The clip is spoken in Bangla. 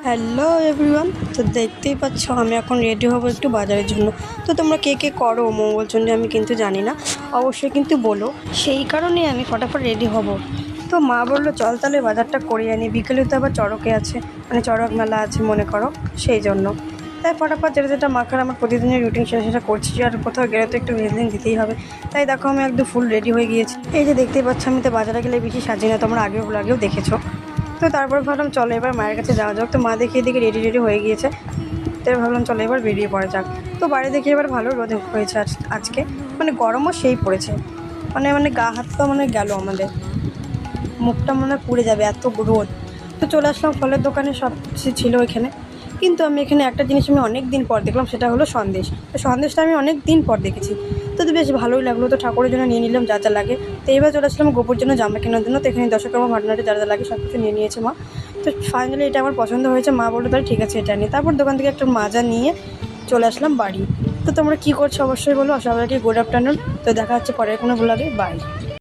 হ্যালো এভরিওয়ান, তো দেখতেই পাচ্ছ আমি এখন রেডি হব একটু বাজারের জন্য। তো তোমরা কে কে করো মঙ্গলচণ্ডী আমি কিন্তু জানি না, অবশ্যই কিন্তু বলো। সেই কারণেই আমি ফটাফট রেডি হব। তো মা বললো চল তাহলে বাজারটা করে আনি, বিকেলে তো আবার চড়কে আছে, মানে চড়ক মেলা আছে মনে করো, সেই জন্য। তাই ফটাফট যেটা যেটা মাখার আমার প্রতিদিনের রুটিন সেটা করছি, আর কোথাও গেলে তো একটু ভেজলিন দিতেই হবে। তাই দেখো আমি একদম ফুল রেডি হয়ে গিয়েছি। এই যে দেখতেই পাচ্ছ, আমি তো বাজারে গেলে বেশি সাজি না, তোমরা আগেও দেখেছো। তো তারপর ভাবলাম চলো এবার মায়ের কাছে যাওয়া যাক। তো মা দেখিয়ে দিকে রেডি হয়ে গিয়েছে। তো ভাবলাম চলো এবার বেরিয়ে পড়া যাক। তো বাইরে দেখি এবার ভালো রোদ হয়েছে আজকে, মানে গরমও সেই পড়েছে, মানে মানে গা হাত পা মানে গেল আমাদের, মুখটা মনে হয় পুড়ে যাবে এত রোদ। তো চলে আসলাম ফলের দোকানে, সব কিছু ছিল ওইখানে। কিন্তু আমি এখানে একটা জিনিস আমি অনেক দিন পর দেখলাম, সেটা হলো সন্দেশ। তো সন্দেশটা আমি অনেক দিন পর দেখেছি, তো বেশ ভালোই লাগলো। তো ঠাকুরের জন্য নিয়ে নিলাম যা যা লাগে। তো এবার চলে আসলাম গোপুর জন্য জামা কেনার জন্য। তো এখানে দশকর্মা ভান্ডারে যা যা লাগে সব কিছু নিয়ে নিয়েছে মা। তো ফাইনালি এটা আমার পছন্দ হয়েছে, মা বললো তাহলে ঠিক আছে এটা নিয়ে। তারপর দোকান থেকে একটা মাজা নিয়ে চলে আসলাম বাড়ি। তো তোমরা কী করছো অবশ্যই বলো। সবাইকে গুড আফটারনুন। তো দেখা হচ্ছে পরের কোনো ব্লগে, বাই।